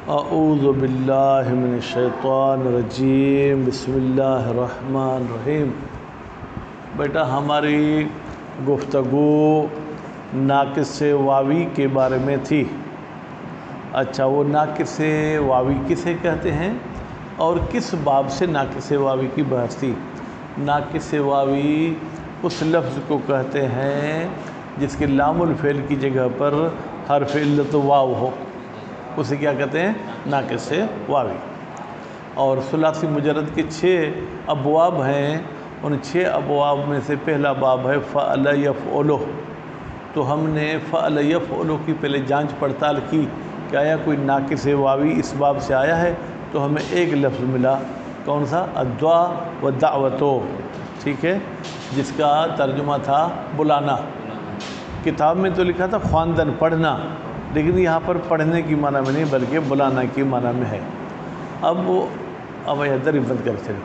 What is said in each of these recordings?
اعوذ باللہ من الشیطان الرجیم، بسم اللہ الرحمن الرحیم۔ بیٹا ہماری گفتگو ناقص واوی کے بارے میں تھی۔ اچھا، وہ ناقص واوی کسے کہتے ہیں اور کس باب سے ناقص واوی کی بحث تھی؟ ناقص واوی اس لفظ کو کہتے ہیں جس کے لام الفعل کی جگہ پر حرف علت واو ہو، اسے کیا کہتے ہیں؟ ناقص واوی۔ اور ثلاثی مجرد کے 6 ابواب ہیں، ان 6 ابواب میں سے پہلا باب ہے فعل یفعل۔ تو ہم نے فعل یفعل کی پہلے جانچ پڑتال کی کہ آیا کوئی ناقص واوی اس باب سے آیا ہے، تو ہمیں ایک لفظ ملا، کون سا؟ الدعا والدعوۃ، ٹھیک ہے، جس کا ترجمہ تھا بلانا۔ کتاب میں تو لکھا تھا خواندن، پڑھنا، لیکن یہاں پر پڑھنے کی معنی میں نہیں بلکہ بلانا کی معنی میں ہے۔ اب ادھر بند کر چلے۔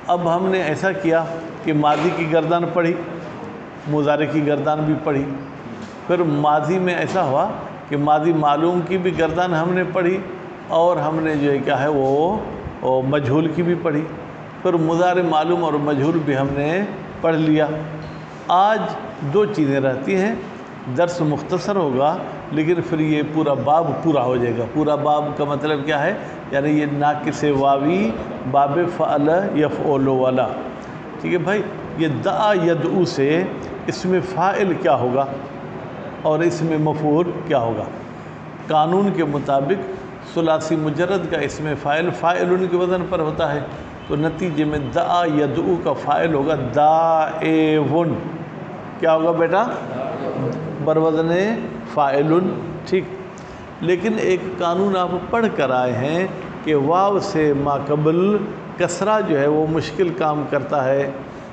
اب ہم نے ایسا کیا کہ ماضی کی گردان پڑھی، مضارع کی گردان بھی پڑھی، پھر ماضی میں ایسا ہوا کہ ماضی معلوم کی بھی گردان ہم نے پڑھی، اور ہم نے جو ہے کیا ہے وہ مجہول کی بھی پڑھی، پھر مضارع معلوم اور مجہول بھی ہم نے پڑھ لیا۔ آج 2 چیزیں رہتی ہیں، درس مختصر ہوگا لیکن پھر یہ پورا باب پورا ہو جائے گا۔ پورا باب کا مطلب کیا ہے؟ یعنی یہ ناقص واوی باب فعل یفعل والا، ٹھیک ہے بھائی۔ یہ دعا یدعو سے اس میں فاعل کیا ہوگا اور اس میں مفعول کیا ہوگا؟ قانون کے مطابق ثلاثی مجرد کا اس میں فاعل فاعلن کے وزن پر ہوتا ہے، تو نتیجے میں دعا یدعو کا فاعل ہوگا داعون۔ کیا ہوگا بیٹا؟ بروزن فاعلن، ٹھیک۔ لیکن ایک قانون آپ پڑھ کر آئے ہیں کہ واو سے ما قبل کسرہ جو ہے وہ مشکل کام کرتا ہے،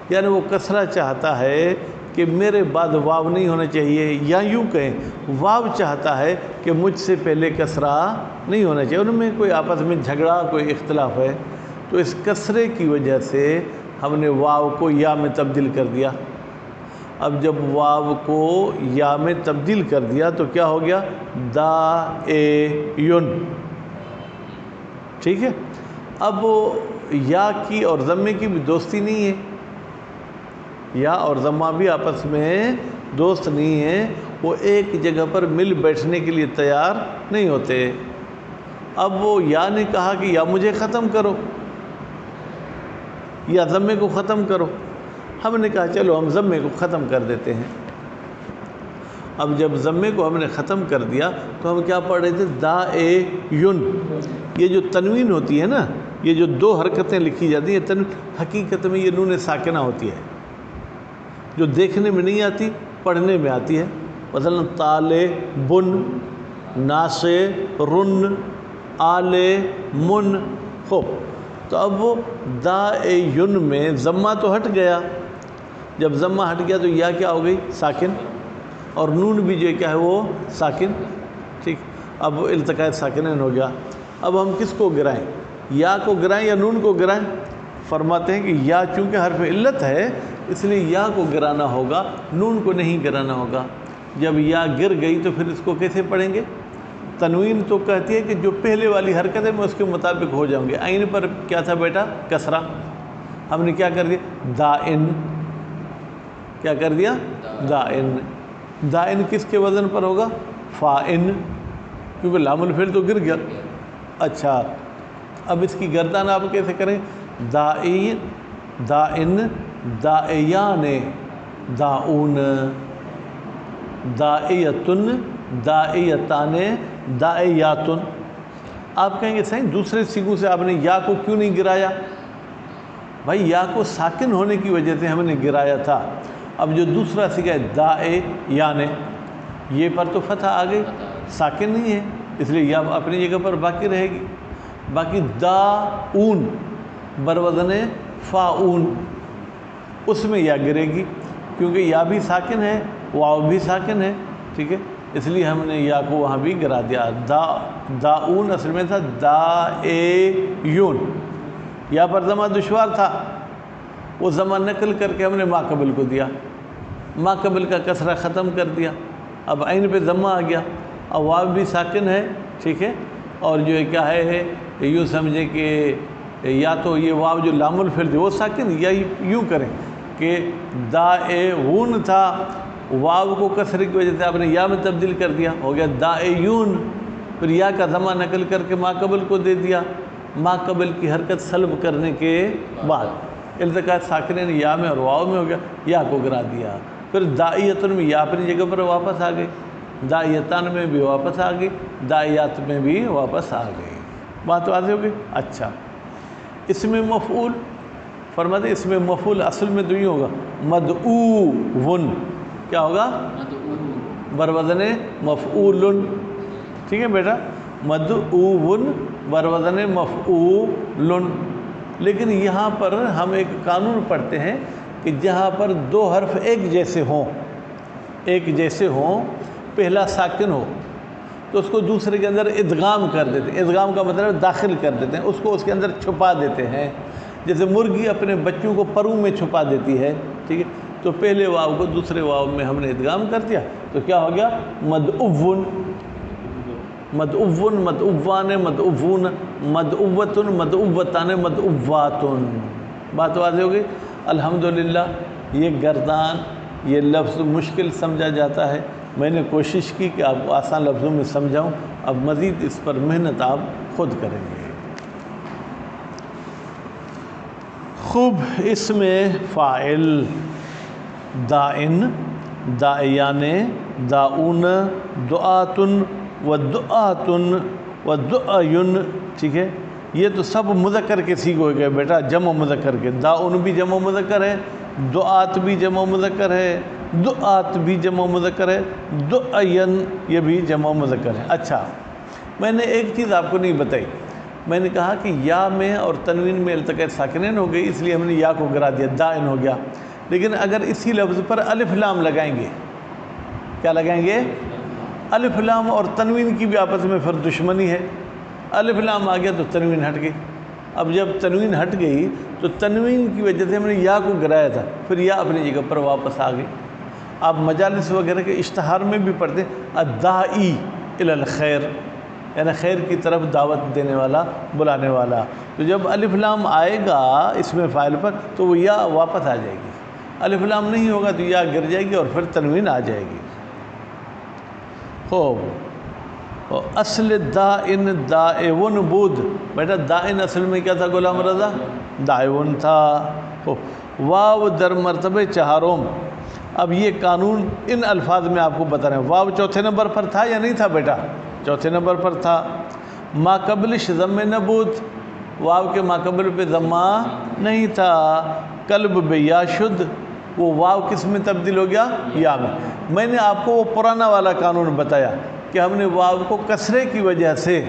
یعنی وہ کسرہ چاہتا ہے کہ میرے بعد واو نہیں ہونا چاہیے، یا یوں کہیں واو چاہتا ہے کہ مجھ سے پہلے کسرہ نہیں ہونا چاہیے، ان میں کوئی آپس میں جھگڑا، کوئی اختلاف ہے، تو اس کسرے کی وجہ سے ہم نے واو کو یا میں تبدیل کر دیا۔ اب جب واو کو یا میں تبدیل کر دیا تو کیا ہو گیا؟ داعون، ٹھیک ہے۔ اب یا کی اور ضمے کی بھی دوستی نہیں ہے، یا اور ضمہ بھی آپس میں دوست نہیں ہیں، وہ ایک جگہ پر مل بیٹھنے کے لیے تیار نہیں ہوتے۔ اب وہ یا نے کہا کہ یا مجھے ختم کرو یا ضمے کو ختم کرو، ہم نے کہا چلو ہم ضمے کو ختم کر دیتے ہیں۔ اب جب ضمے کو ہم نے ختم کر دیا تو ہم کیا پڑھ رہے تھے؟ داعون۔ یہ جو تنوین ہوتی ہے نا، یہ جو 2 حرکتیں لکھی جاتی ہیں تنوین، حقیقت میں یہ نون ساکنہ ہوتی ہے، جو دیکھنے میں نہیں آتی، پڑھنے میں آتی ہے۔ مثلا طالبن، ناصرن، عالمن، خوب۔ تو اب وہ داعون میں ضمہ تو ہٹ گیا، جب ضمہ ہٹ گیا تو یا کیا ہو گئی؟ ساکن، اور نون بھی جو کیا ہے وہ ساکن، ٹھیک۔ اب التقاء ساکنین ہو گیا۔ اب ہم کس کو گرائیں؟ یا کو گرائیں یا نون کو گرائیں؟ فرماتے ہیں کہ یا چونکہ حرف علت ہے اس لیے یا کو گرانا ہوگا، نون کو نہیں گرانا ہوگا۔ جب یا گر گئی تو پھر اس کو کیسے پڑھیں گے؟ تنوین تو کہتی ہے کہ جو پہلے والی حرکت ہے میں اس کے مطابق ہو جاؤں گے۔ عین پر کیا تھا بیٹا؟ کسرہ، ہم نے کیا کر دیا؟ دائن۔ کیا کر دیا؟ دائن۔ دائن کس کے وزن پر ہوگا؟ فاعن، کیونکہ لام الفعل تو گر گیا۔ اچھا، اب اس کی گردان آپ کیسے کریں؟ دائن، دائن، دائیان، داعون، دائیتن، دائیتان، دائیاتن۔ آپ کہیں گے صحیح دوسرے سیغوں سے آپ نے یا کو کیوں نہیں گرایا؟ بھائی یا کو ساکن ہونے کی وجہ سے ہم نے گرایا تھا۔ اب جو دوسرا سیغہ ہے دائیان، یہ پر تو فتح آ گئی، ساکن نہیں ہے، اس لیے یا اپنی جگہ پر باقی رہے گی۔ باقی داعون بروزن فاعون، اس میں یا گرے گی کیونکہ یا بھی ساکن ہے، واو بھی ساکن ہے، ٹھیک ہے، اس لیے ہم نے یا کو وہاں بھی گرا دیا۔ داعون اصل میں تھا داعیون، یا پر ضمہ دشوار تھا، وہ ضمہ نقل کر کے ہم نے ما قبل کو دیا، ما قبل کا کسرہ ختم کر دیا، اب عین پہ ضمہ آ گیا، اب واو بھی ساکن ہے، ٹھیک ہے، اور جو ہے کیا ہے یوں سمجھے کہ یا تو یہ واو جو لام الفعل تھی وہ ساکن، یا یوں کریں کہ دائعون تھا، واو کو کسرے کی وجہ سے آپ نے یا میں تبدیل کر دیا، ہو گیا دائعون، پھر یا کا ضمہ نقل کر کے ما قبل کو دے دیا، ما قبل کی حرکت سلب کرنے کے بعد التقاء ساکنین یا میں اور واو میں ہو گیا، یا کو گرا دیا، پھر داعیتن میں یا اپنی جگہ پر واپس آ گئی، داعیتان میں بھی واپس آ گئی، داعیات میں بھی واپس آ گئی۔ بات واضح ہو گئی؟ اچھا، اسم مفعول فرماتے اسم مفعول اصل میں تو یہ ہوگا مدعوون، کیا ہوگا؟ بروزن مفعول، ٹھیک ہے بیٹا، مدعوون بروزن مفعول۔ لیکن یہاں پر ہم ایک قانون پڑھتے ہیں کہ جہاں پر دو حرف ایک جیسے ہوں پہلا ساکن ہو تو اس کو دوسرے کے اندر ادغام کر دیتے ہیں۔ ادغام کا مطلب داخل کر دیتے ہیں، اس کو اس کے اندر چھپا دیتے ہیں، جیسے مرغی اپنے بچوں کو پرو میں چھپا دیتی ہے، ٹھیک ہے، تو پہلے واو کو دوسرے واو میں ہم نے ادغام کر دیا تو کیا ہو گیا؟ مدعوون، مدعوون، مدعوان، مدعوون، مدعوتن، مدعوتان، مدعواتن۔ بات واضح ہو گئی؟ الحمدللہ یہ گردان یہ لفظ مشکل سمجھا جاتا ہے، میں نے کوشش کی کہ آپ کو آسان لفظوں میں سمجھاؤں، اب مزید اس پر محنت آپ خود کریں گے۔ خوب، اس میں فاعل دائن، دائیان، داؤن، دعاتن و دعاتن و دعین، ٹھیک ہے، یہ تو سب مذکر کے سیغے ہو گئے بیٹا، جمع مذکر کے، داؤن بھی جمع مذکر ہے، دعات بھی جمع مذکر ہے، دعات بھی جمع مذکر ہے، دعین یہ بھی جمع مذکر ہے۔ اچھا، میں نے ایک چیز آپ کو نہیں بتائی، میں نے کہا کہ یا میں اور تنوین میں التقاء ساکنین ہو گئی، اس لیے ہم نے یا کو گرا دیا، دائن ہو گیا، لیکن اگر اسی لفظ پر الف لام لگائیں گے، کیا لگائیں گے؟ الف لام، اور تنوین کی بھی آپس میں پھر دشمنی ہے، الف لام آ گیا تو تنوین ہٹ گئی، اب جب تنوین ہٹ گئی تو تنوین کی وجہ سے ہم نے یا کو گرایا تھا، پھر یا اپنی جگہ پر واپس آ گئی۔ آپ مجالس وغیرہ کے اشتہار میں بھی پڑھتے ہیں الداعی الی الخیر، یعنی خیر کی طرف دعوت دینے والا، بلانے والا، تو جب الف لام آئے گا اس میں فاعل پر تو وہ یا واپس آ جائے گی، الف لام نہیں ہوگا تو یا گر جائے گی اور پھر تنوین آ جائے گی۔ خوب، اصل دائن دائون بود، بیٹا دائن اصل میں کیا تھا غلام رضا؟ دائون تھا۔ واو در مرتبہ چہارم، اب یہ قانون ان الفاظ میں آپ کو بتا رہے ہیں، واو چوتھے نمبر پر تھا یا نہیں تھا بیٹا؟ چوتھے نمبر پر تھا۔ ما قبلش ضم نبود، واو کے ما قبل پہ ضمہ نہیں تھا، قلب بے یا شد، وہ واو کس میں تبدیل ہو گیا؟ یا میں نے آپ کو وہ پرانا والا قانون بتایا کہ ہم نے واو کو کسرے کی وجہ سے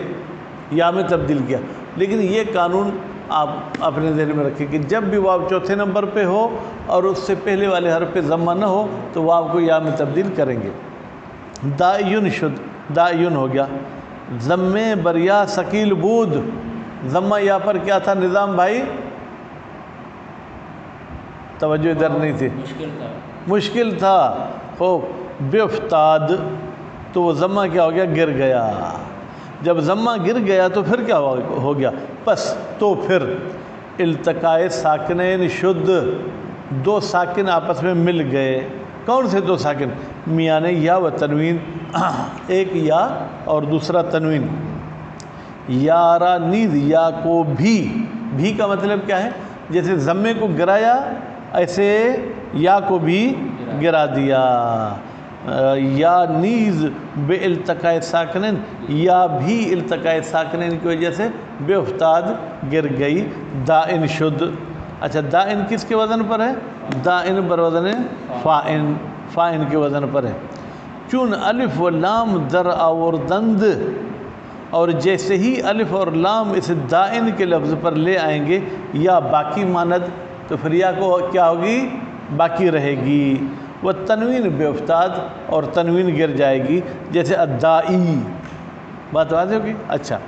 یا میں تبدیل کیا، لیکن یہ قانون آپ اپنے ذہن میں رکھیں کہ جب بھی واو چوتھے نمبر پہ ہو اور اس سے پہلے والے حرف پہ ضمہ نہ ہو تو واو کو یا میں تبدیل کریں گے۔ دائیون شد، دائیون ہو گیا۔ ضمے بریا ثقیل بود، ضمہ یا پر کیا تھا نظام بھائی؟ توجہ ادھر نہیں تھی، مشکل تھا۔ خوب، بے افتاد، تو وہ ضمہ کیا ہو گیا؟ گر گیا۔ جب ضمہ گر گیا تو پھر کیا ہو گیا؟ پس تو پھر التقاء ساکنین شد، دو ساکن آپس میں مل گئے۔ کون سے دو ساکن؟ میان یا و تنوین، ایک یا اور دوسرا تنوین۔ یارا نیز، یا کو بھی کا مطلب کیا ہے؟ جیسے ضمے کو گرایا ایسے یا کو بھی گرا دیا۔ یا نیز بے التقاء ساکنین، یا بھی التقاء ساکنین کی وجہ سے بے افتاد گر گئی۔ دائن شد، اچھا دائن کس کے وزن پر ہے؟ دائن بر وزن فائن، فائن کے وزن پر ہے۔ چون الف و لام در آوردند، اور جیسے ہی الف اور لام اس دائن کے لفظ پر لے آئیں گے یا باقی ماند تو پھر یا کو کیا ہوگی؟ باقی رہے گی۔ وہ تنوین بے افتاد، اور تنوین گر جائے گی، جیسے الدائی۔ بات واضح ہوگی؟ اچھا،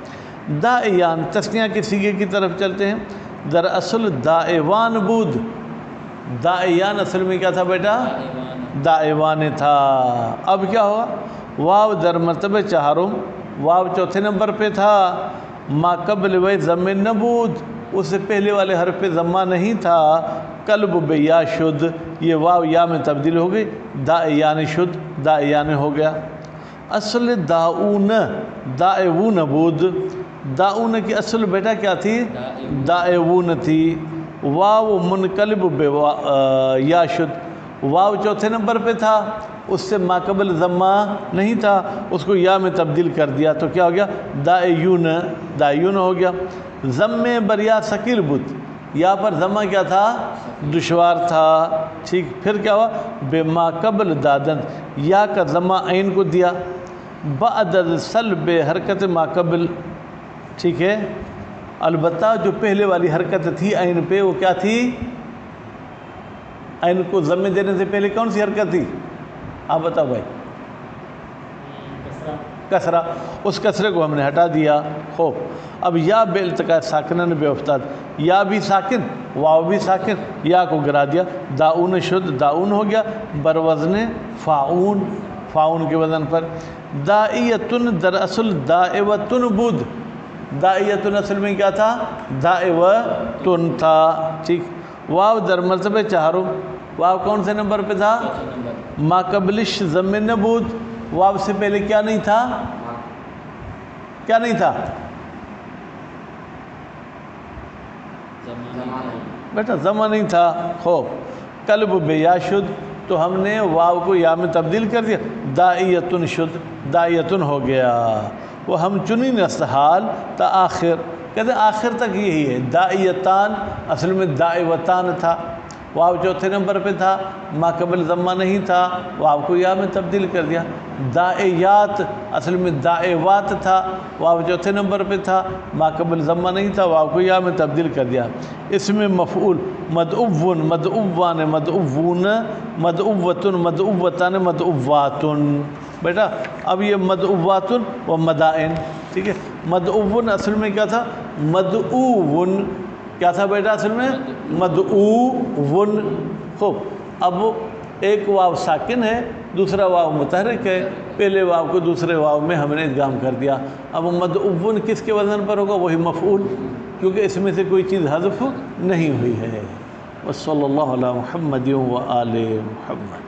دائیان تسنیہ کے صیغے کی طرف چلتے ہیں۔ دراصل دائیوان بود، دائیان اصل میں کیا تھا بیٹا؟ دائیوان تھا۔ اب کیا ہوا؟ واو در مرتبہ چہارم، واو چوتھے نمبر پہ تھا، ما قبل و ضم نبود، اس سے پہلے والے حرف پہ ضمہ نہیں تھا، قلب بے یا شد، یہ واو یا میں تبدیل ہو گئی، دا یعنی شد، دا یعنی ہو گیا۔ اصل داؤن دائیون بود، داؤن کی اصل بیٹا کیا تھی؟ دائیون تھی، واو منقلب بے یا شد، واو چوتھے نمبر پہ تھا، اس سے ما قبل ضمہ نہیں تھا، اس کو یا میں تبدیل کر دیا تو کیا ہو گیا؟ دائیون، دائیون ہو گیا۔ ضم بریا ثقیل بود، یہاں پر ضمہ کیا تھا؟ دشوار تھا، ٹھیک۔ پھر کیا ہوا؟ بے ما قبل دادن، یا کا ضمہ عین کو دیا، بعد سلب حرکت ما قبل، ٹھیک ہے۔ البتہ جو پہلے والی حرکت تھی عین پہ وہ کیا تھی؟ عین کو ضمے دینے سے پہلے کون سی حرکت تھی؟ آپ بتاؤ بھائی۔ کسرہ، اس کسرے کو ہم نے ہٹا دیا۔ خوب، اب یا بے التقاء ساکنن بے افتاد، یا بھی ساکن واو بھی ساکن، یا کو گرا دیا، داؤن شد، داؤن ہو گیا بروزن فاعون، فاعون کے وزن پر۔ دائیتن در اصل دائیوتن بود، دائیتن اصل میں کیا تھا؟ دائیوتن تھا، ٹھیک۔ واو در مرتبہ چہاروں، واو کون سے نمبر پہ تھا؟ ما قبلش ضم نبود، واو سے پہلے کیا نہیں تھا؟ کیا نہیں تھا بیٹا؟ ضمہ نہیں تھا۔ خوب، قلب بے یا شد، تو ہم نے واو کو یا میں تبدیل کر دیا، دائیتن شد، دائیتن ہو گیا۔ وہ ہم چنی نستحال تا آخر، کہتے ہیں آخر تک یہی ہے، دائیتان اصل میں دائیوتان تھا، واو چوتھے نمبر پہ تھا، ما قبل ضمہ نہیں تھا، واو کو یا میں تبدیل کر دیا۔ دائیات اصل میں دائیوات تھا، واو چوتھے نمبر پہ تھا، ما قبل ضمہ نہیں تھا، واو کو یا میں تبدیل کر دیا۔ اس میں مفعول مدعون، مدعوان، مدعوون، مدعوتن، مدعوتان، مدعواتن۔ بیٹا اب یہ مدعواتن و مدائن، ٹھیک ہے۔ مدعون اصل میں کیا تھا؟ مدعوون، کیا تھا بیٹا اصل میں؟ مدعوون۔ خوب، اب ایک واو ساکن ہے، دوسرا واو متحرک ہے، پہلے واو کو دوسرے واو میں ہم نے ادغام کر دیا۔ اب مدعوون کس کے وزن پر ہوگا؟ وہی مفعول، کیونکہ اس میں سے کوئی چیز حذف نہیں ہوئی ہے۔ وصلی اللہ علی محمد و آل محمد۔